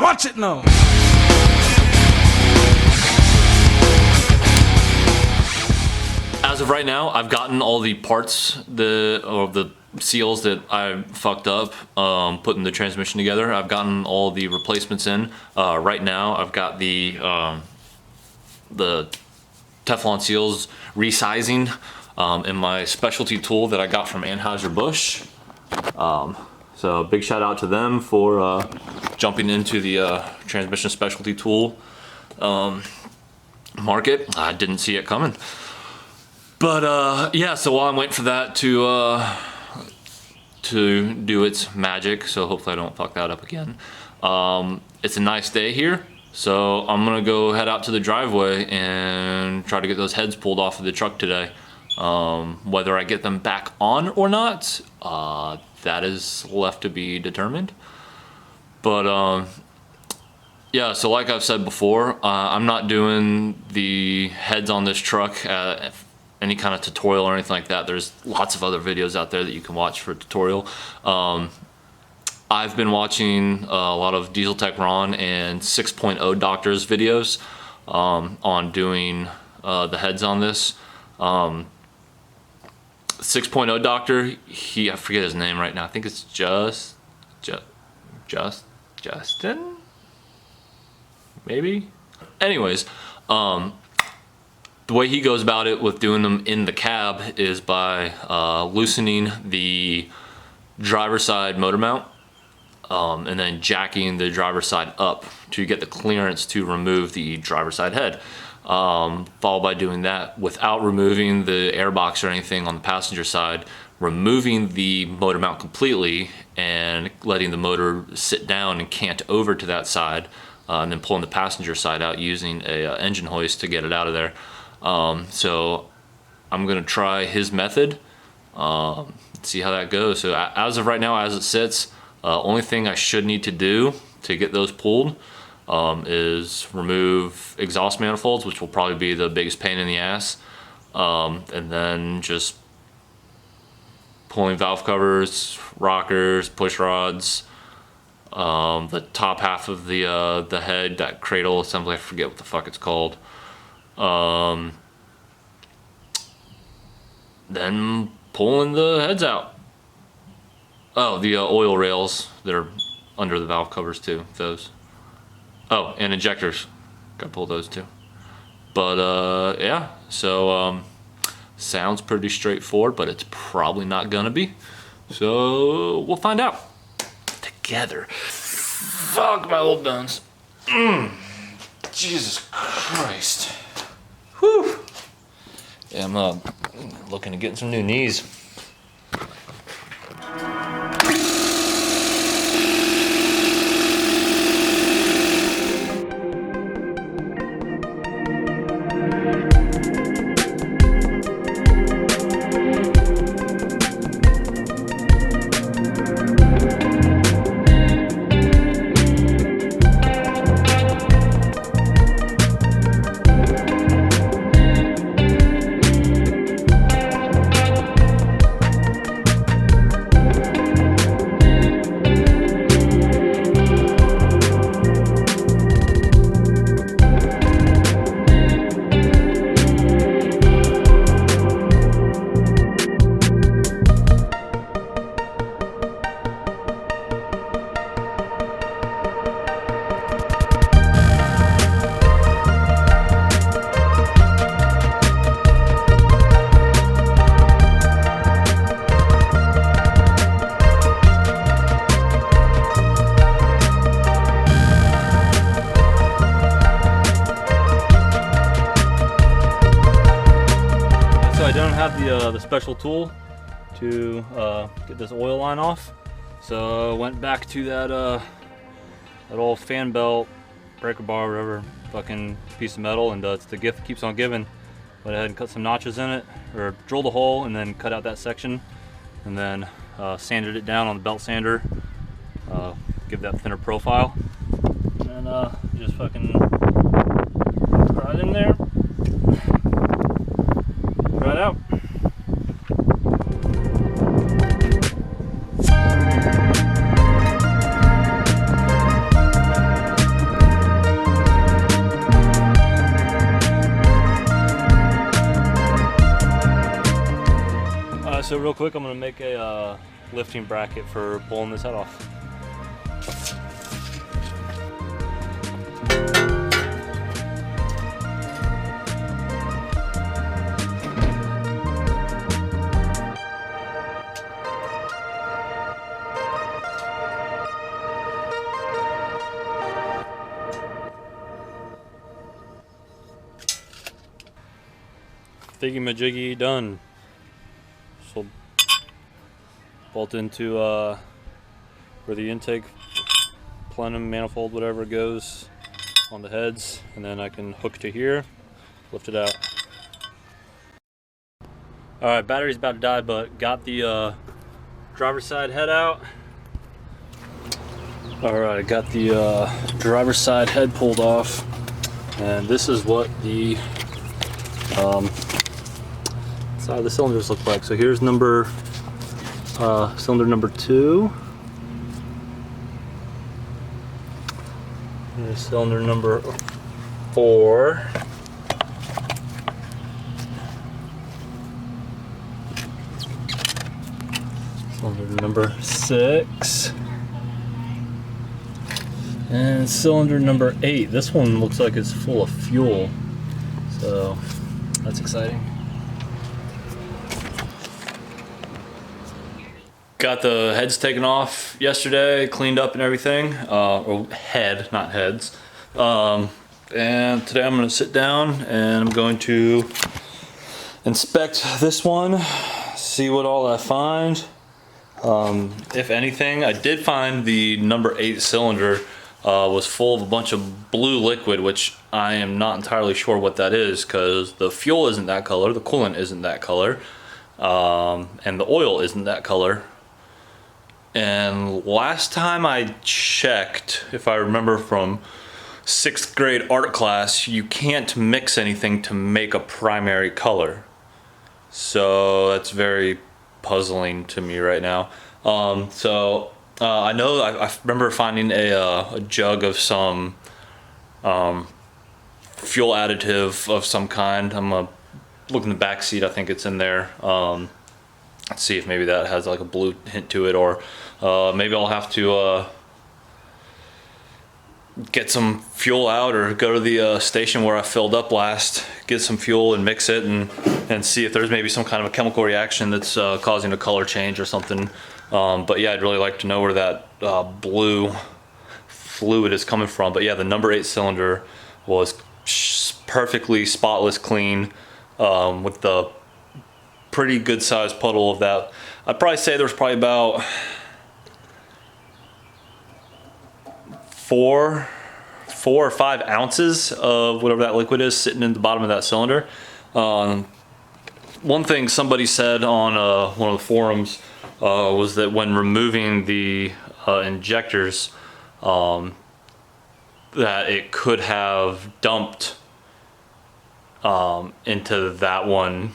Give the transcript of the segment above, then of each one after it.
Watch it now. As of right now, I've gotten all the parts, the seals that I fucked up putting the transmission together. I've gotten all the replacements in. Right now, I've got the Teflon seals resizing in my specialty tool that I got from Anheuser-Busch. So big shout out to them for jumping into the transmission specialty tool market. I didn't see it coming. But yeah, so while I'm waiting for that to do its magic, so hopefully I don't fuck that up again. It's a nice day here, so I'm gonna go head out to the driveway and try to get those heads pulled off of the truck today. Whether I get them back on or not, that is left to be determined. But yeah, so like I've said before, I'm not doing the heads on this truck any kind of tutorial or anything like that. There's lots of other videos out there that you can watch for a tutorial. I've been watching a lot of Diesel Tech Ron and 6.0 Doctor's videos on doing the heads on this. 6.0 Doctor, I forget his name right now. I think it's Justin? Maybe? Anyways, the way he goes about it with doing them in the cab is by loosening the driver's side motor mount and then jacking the driver's side up to get the clearance to remove the driver's side head. Followed by doing that without removing the airbox or anything on the passenger side, removing the motor mount completely and letting the motor sit down and cant over to that side, and then pulling the passenger side out using a engine hoist to get it out of there. So I'm gonna try his method, see how that goes. So as of right now, as it sits, only thing I should need to do to get those pulled is remove exhaust manifolds, which will probably be the biggest pain in the ass, and then just pulling valve covers, rockers, push rods, the top half of the head, that cradle assembly, I forget what the fuck it's called. Then pulling the heads out. Oh, the oil rails that are under the valve covers too, those. Oh, and injectors, gotta pull those too. But yeah, so sounds pretty straightforward, but it's probably not gonna be. So we'll find out together. Fuck my old bones. Jesus Christ. Whew. Yeah, I'm looking to get some new knees. The special tool to get this oil line off, so went back to that old fan belt, breaker bar, whatever fucking piece of metal, and it's the gift that keeps on giving. Went ahead and cut some notches in it, or drilled a hole and then cut out that section, and then sanded it down on the belt sander, give that thinner profile, and just fucking right in there, right out. So real quick, I'm gonna make a lifting bracket for pulling this head off. Thingy-majiggy done. So bolt into where the intake, plenum, manifold, whatever goes on the heads, and then I can hook to here, lift it out. All right, battery's about to die, but got the driver's side head out. All right, I got the driver's side head pulled off, and this is what the side of the cylinders look like. So here's cylinder number 2. Here's cylinder number 4. Cylinder number 6. And cylinder number 8. This one looks like it's full of fuel, so that's exciting. Got the heads taken off yesterday, cleaned up and everything. Or head, not heads. And today I'm going to sit down and I'm going to inspect this one, see what all I find. If anything, I did find the number 8 cylinder was full of a bunch of blue liquid, which I am not entirely sure what that is, because the fuel isn't that color, the coolant isn't that color, and the oil isn't that color. And last time I checked, if I remember from 6th grade art class, you can't mix anything to make a primary color. So that's very puzzling to me right now. I know I remember finding a jug of some fuel additive of some kind. I'm gonna look in the back seat. I think it's in there. Let's see if maybe that has like a blue hint to it, or maybe I'll have to get some fuel out, or go to the station where I filled up last, get some fuel and mix it, and see if there's maybe some kind of a chemical reaction that's causing a color change or something. But yeah, I'd really like to know where that blue fluid is coming from. But yeah, the number 8 cylinder was perfectly spotless clean, with the pretty good sized puddle of that. I'd probably say there's probably about 4 or 5 ounces of whatever that liquid is sitting in the bottom of that cylinder. One thing somebody said on one of the forums was that when removing the injectors, that it could have dumped into that one,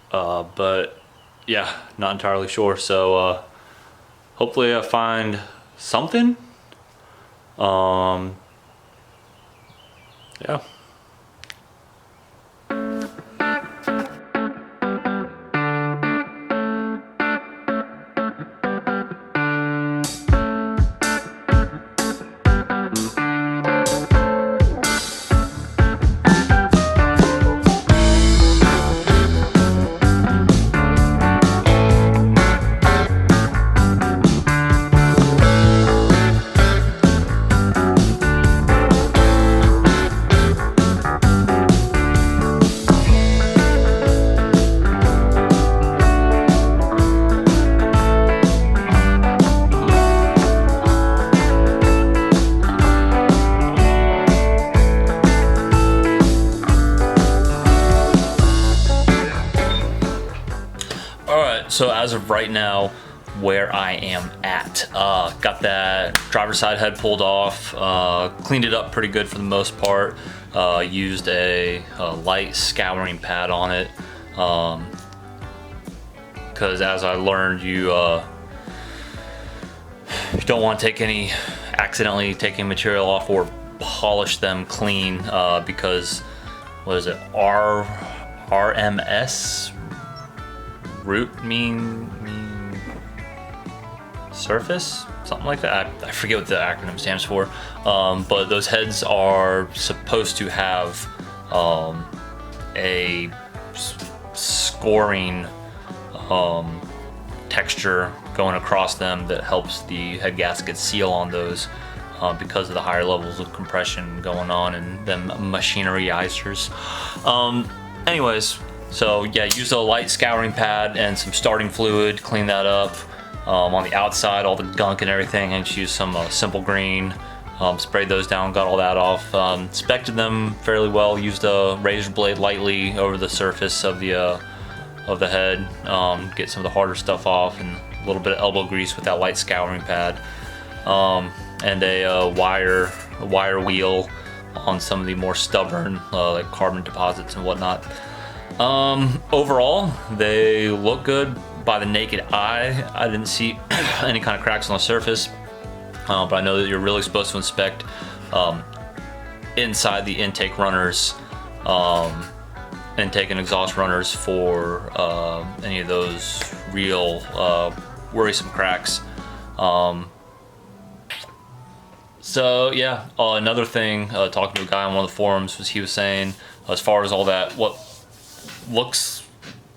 but yeah, not entirely sure. So hopefully I find something. Yeah. So as of right now, where I am at, got that driver's side head pulled off, cleaned it up pretty good for the most part, used a light scouring pad on it, because as I learned, you don't want to accidentally taking material off or polish them clean, because what is it, RMS root mean surface, something like that. I forget what the acronym stands for, but those heads are supposed to have a scoring texture going across them that helps the head gasket seal on those because of the higher levels of compression going on and them machineryizers. Anyways, so yeah, use a light scouring pad and some starting fluid, clean that up. On the outside, all the gunk and everything, and just use some simple green. Sprayed those down, got all that off. Inspected them fairly well. Used a razor blade lightly over the surface of the head. Get some of the harder stuff off, and a little bit of elbow grease with that light scouring pad. And a wire wheel on some of the more stubborn like carbon deposits and whatnot. Overall, they look good. By the naked eye, I didn't see any kind of cracks on the surface, but I know that you're really supposed to inspect inside the intake runners, intake and exhaust runners for any of those real worrisome cracks. So yeah, another thing, talking to a guy on one of the forums, was he was saying, as far as all that, what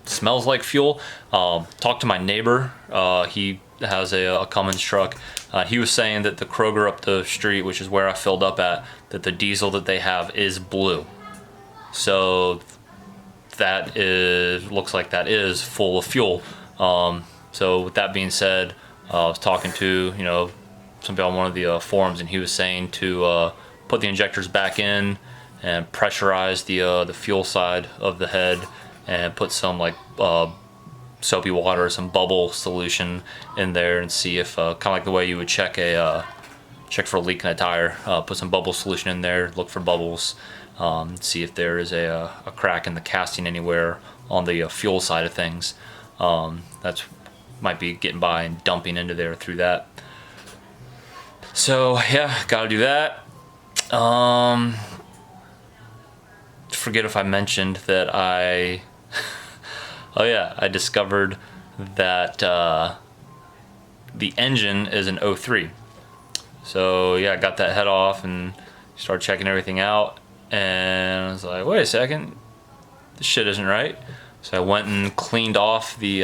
smells like fuel. Talked to my neighbor. He has a Cummins truck. He was saying that the Kroger up the street, which is where I filled up at, that the diesel that they have is blue. So that looks like that is full of fuel. So with that being said, I was talking to somebody on one of the forums, and he was saying to put the injectors back in and pressurize the fuel side of the head, and put some like soapy water or some bubble solution in there, and see if kind of like the way you would check for a leak in a tire. Put some bubble solution in there, look for bubbles, see if there is a crack in the casting anywhere on the fuel side of things. That's might be getting by and dumping into there through that. So yeah, gotta do that. Forget if I mentioned that I discovered that the engine is an 03. So yeah, I got that head off and started checking everything out, and I was like, wait a second, this shit isn't right. So I went and cleaned off the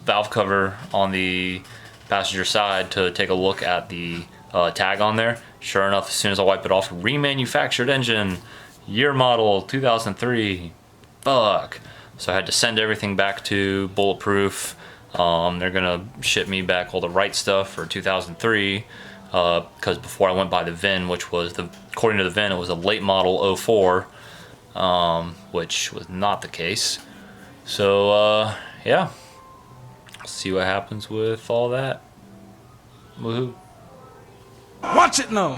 valve cover on the passenger side to take a look at the tag on there. Sure enough, as soon as I wipe it off, remanufactured engine, year model 2003. Fuck. So I had to send everything back to Bulletproof. They're gonna ship me back all the right stuff for 2003, because before I went by the VIN, which was according to the VIN, it was a late model 04, which was not the case. So yeah, see what happens with all that. Woohoo! Watch it now.